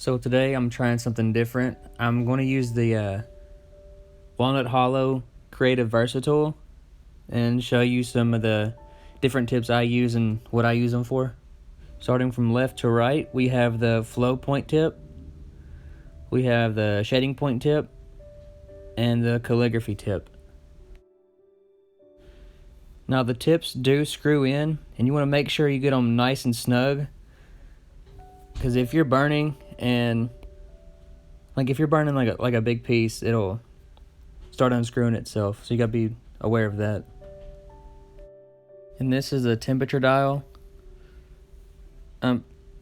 So today I'm trying something different. I'm going to use the Walnut Hollow Creative Versatile and show you some of the different tips I use and what I use them for. Starting from left to right, we have the flow point tip, we have the shading point tip, and the calligraphy tip. Now the tips do screw in, and you want to make sure you get them nice and snug, because if you're burning like a big piece, it'll start unscrewing itself, so you gotta be aware of that. And this is a temperature dial.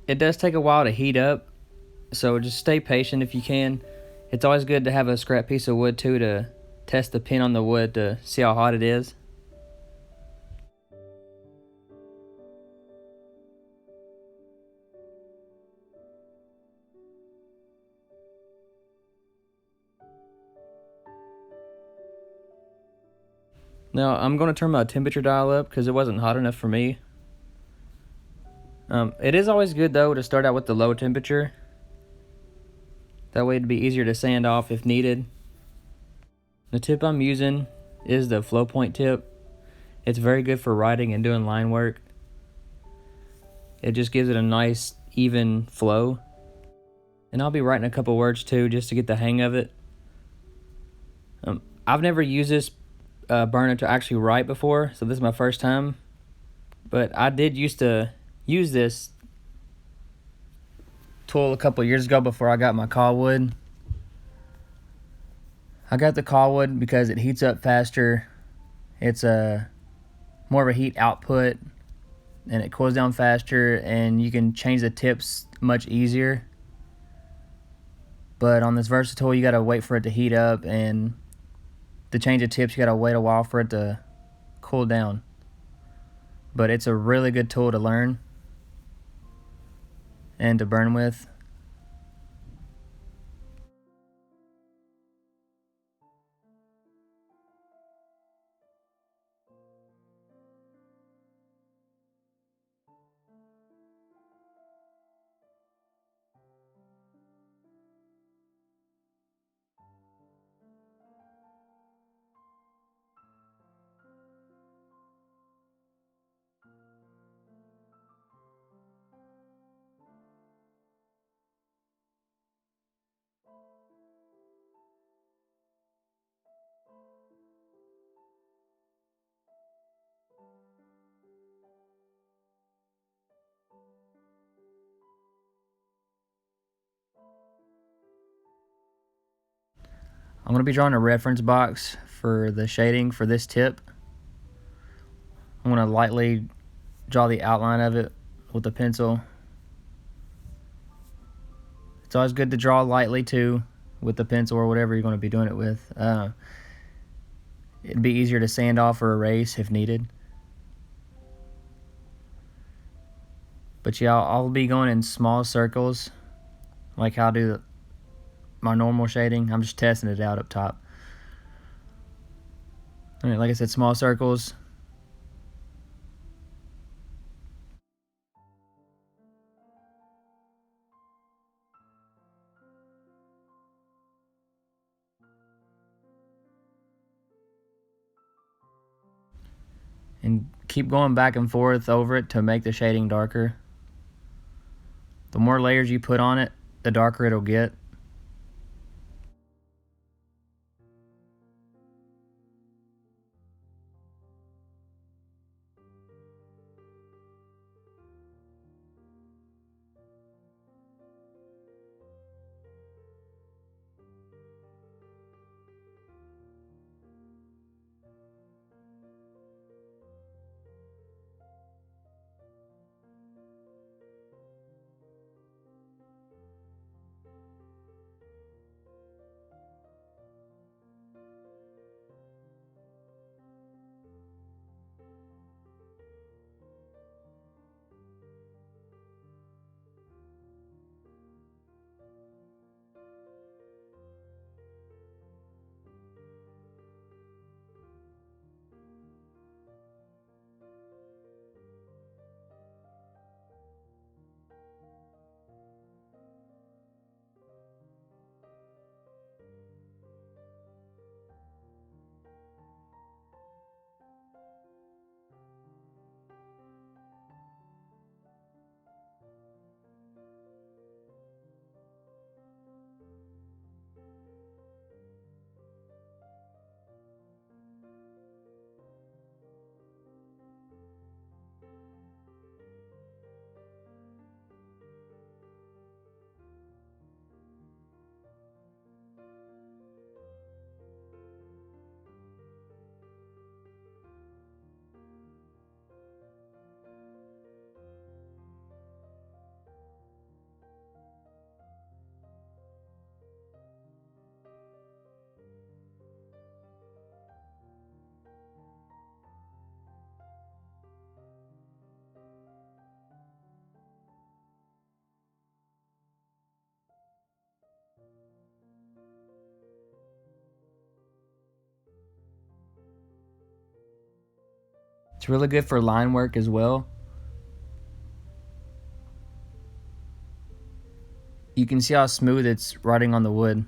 It does take a while to heat up, so just stay patient if you can. It's always good to have a scrap piece of wood too to test the pin on the wood to see how hot it is. Now I'm going to turn my temperature dial up because it wasn't hot enough for me. It is always good though to start out with the low temperature. That way it'd be easier to sand off if needed. The tip I'm using is the flow point tip. It's very good for writing and doing line work. It just gives it a nice even flow. And I'll be writing a couple words too just to get the hang of it. I've never used this burner to actually write before, so this is my first time. But I did used to use this tool a couple years ago before I got my callwood. I got the callwood because it heats up faster. It's a more of a heat output, and it cools down faster, and you can change the tips much easier. But on this versatile, you gotta wait for it to heat up, and to change the tips, you gotta wait a while for it to cool down. But it's a really good tool to learn and to burn with. I'm going to be drawing a reference box for the shading for this tip. I'm going to lightly draw the outline of it with a pencil. It's always good to draw lightly too with the pencil or whatever you're going to be doing it with. It'd be easier to sand off or erase if needed. But yeah, I'll be going in small circles like how I do my normal shading. I'm just testing it out up top. Alright, like I said, small circles. And keep going back and forth over it to make the shading darker. The more layers you put on it, the darker it'll get. It's really good for line work as well. You can see how smooth it's writing on the wood.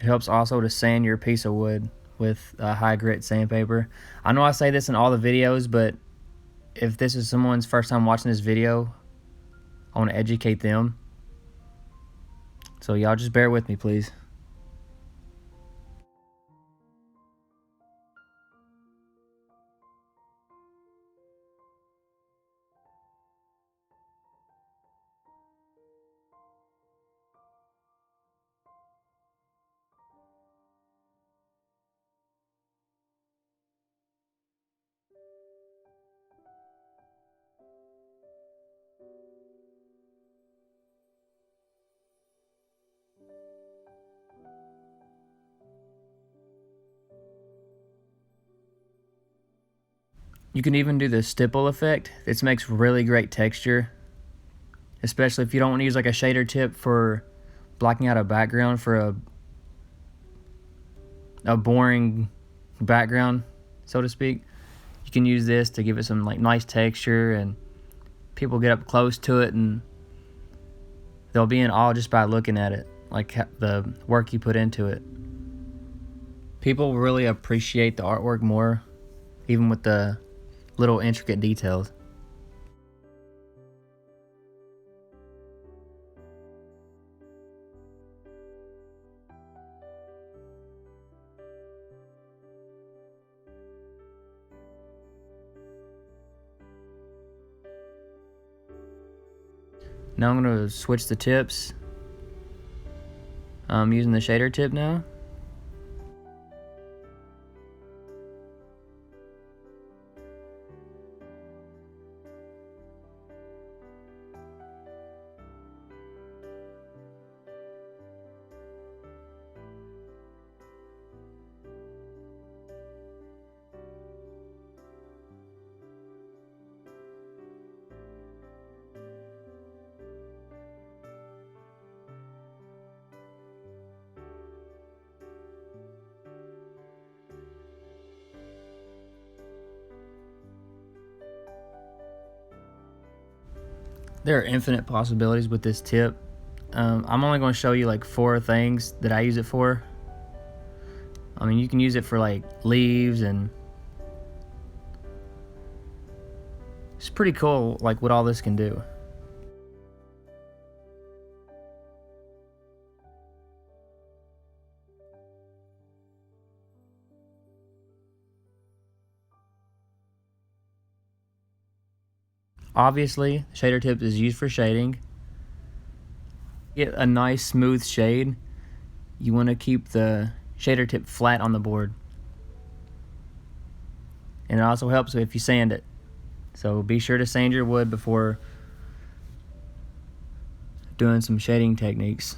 It helps also to sand your piece of wood with high grit sandpaper. I know I say this in all the videos, but if this is someone's first time watching this video, I want to educate them. So y'all just bear with me, please. You can even do the stipple effect. This makes really great texture, especially if you don't want to use like a shader tip for blocking out a background for a boring background, so to speak. You can use this to give it some like nice texture, and people get up close to it and they'll be in awe just by looking at it, like the work you put into it. People really appreciate the artwork more, even with the little intricate details. Now I'm going to switch the tips. I'm using the shader tip now. There are infinite possibilities with this tip. I'm only going to show you like 4 things that I use it for. I mean, you can use it for like leaves, and it's pretty cool like what all this can do. Obviously, shader tip is used for shading. Get a nice smooth shade. You want to keep the shader tip flat on the board. And it also helps if you sand it. So be sure to sand your wood before doing some shading techniques.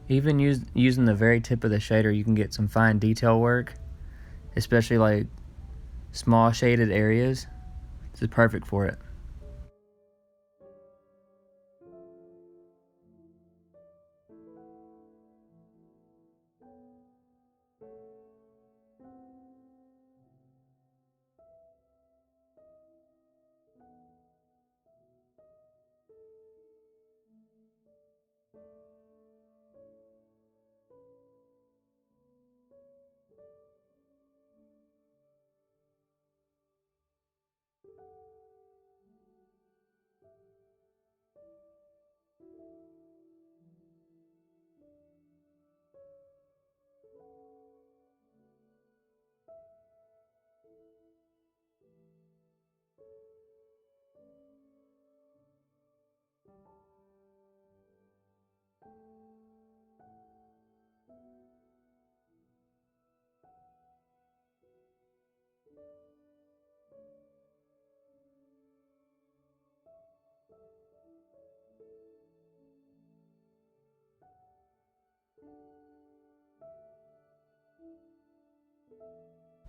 Even using the very tip of the shader, you can get some fine detail work, especially like small shaded areas. This is perfect for it.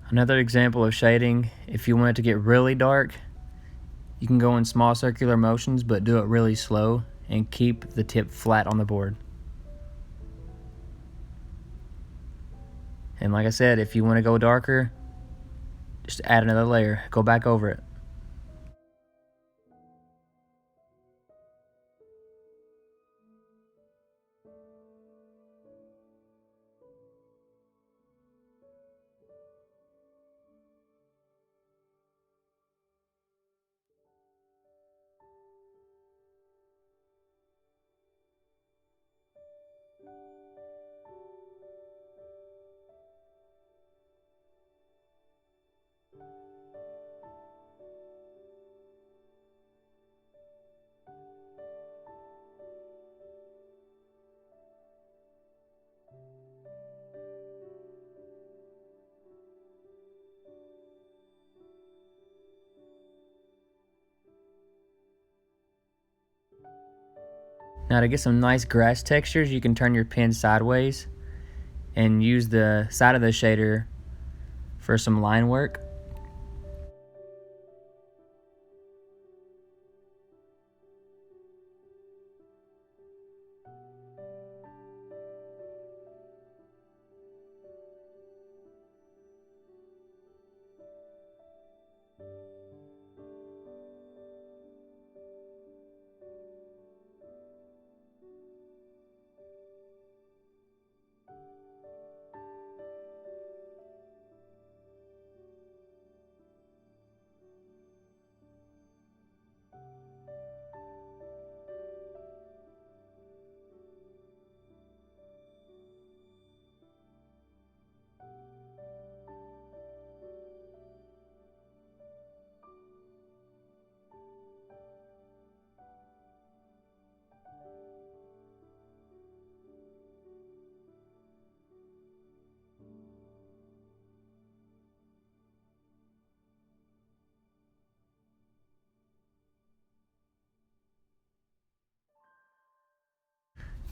Another example of shading, if you want it to get really dark, you can go in small circular motions but do it really slow and keep the tip flat on the board. And like I said, if you want to go darker, just add another layer, go back over it. Now to get some nice grass textures, you can turn your pen sideways and use the side of the shader for some line work.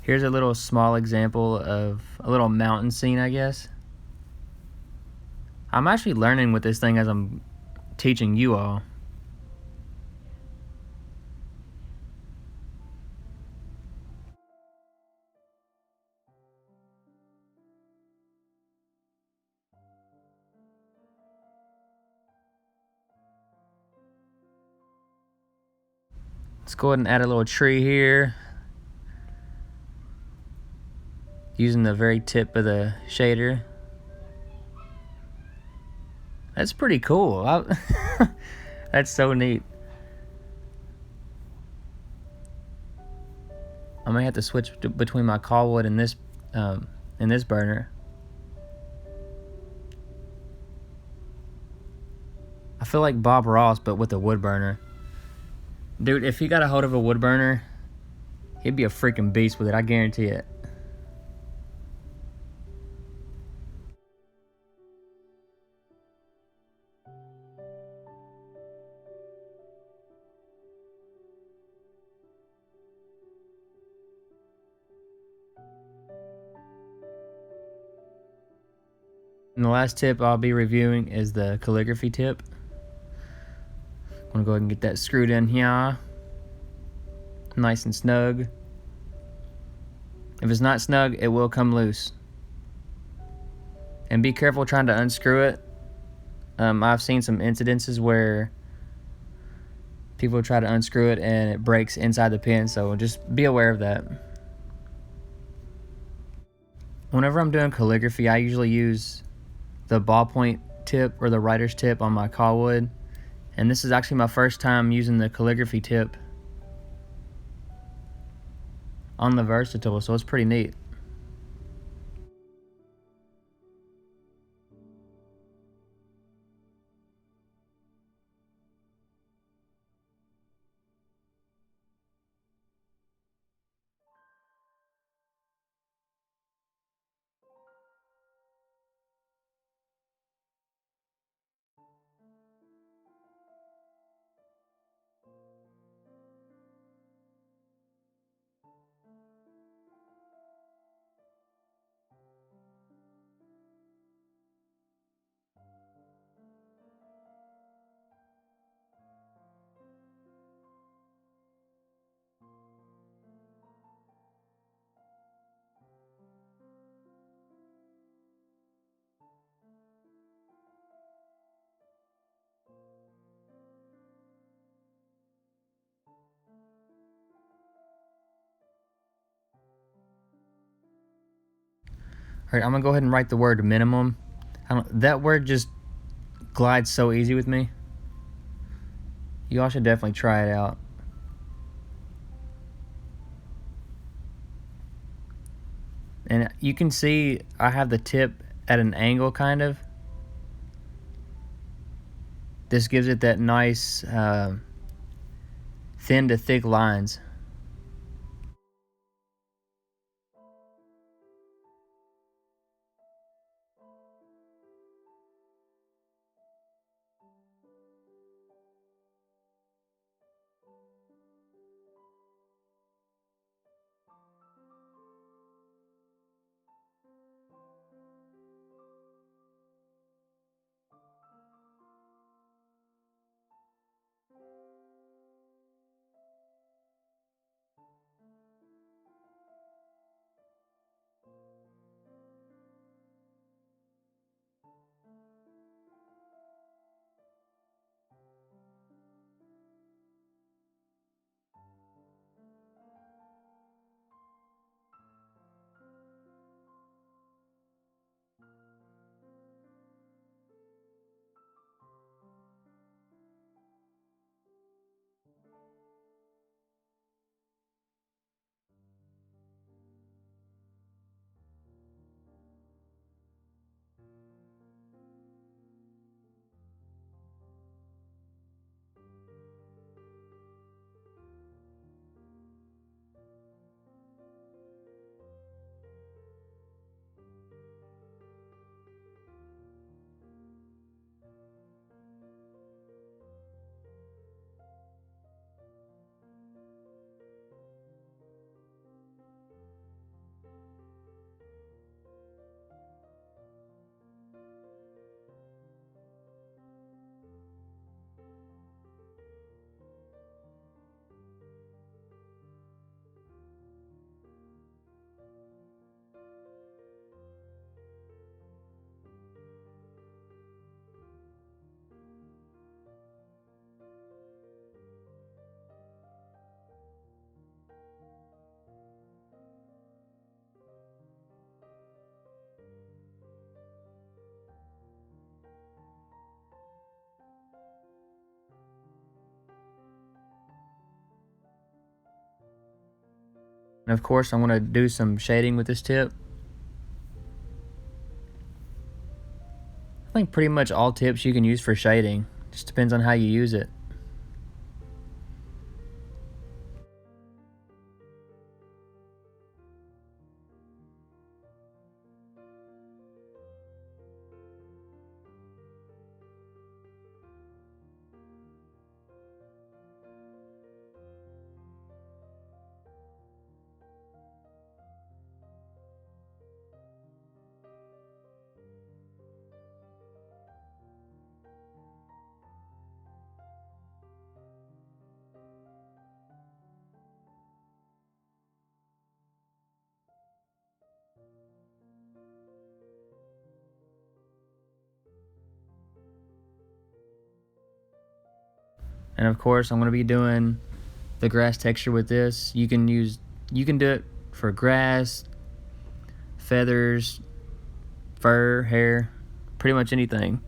Here's a little small example of a little mountain scene, I guess. I'm actually learning with this thing as I'm teaching you all. Let's go ahead and add a little tree here, using the very tip of the shader. That's pretty cool. That's so neat. I may have to switch between my callwood and this burner. I feel like Bob Ross, but with a wood burner. Dude, if he got a hold of a wood burner, he'd be a freaking beast with it, I guarantee it. And the last tip I'll be reviewing is the calligraphy tip. I'm gonna go ahead and get that screwed in here. Nice and snug. If it's not snug, it will come loose. And be careful trying to unscrew it. I've seen some incidences where people try to unscrew it and it breaks inside the pen, so just be aware of that. Whenever I'm doing calligraphy, I usually use the ballpoint tip or the writer's tip on my callwood, and this is actually my first time using the calligraphy tip on the versatile, so it's pretty neat. Alright, I'm gonna go ahead and write the word minimum. That word just glides so easy with me. You all should definitely try it out. And you can see I have the tip at an angle, kind of. This gives it that nice thin to thick lines. And of course, I'm going to do some shading with this tip. I think pretty much all tips you can use for shading. Just depends on how you use it. And of course, I'm going to be doing the grass texture with this. You can do it for grass, feathers, fur, hair, pretty much anything.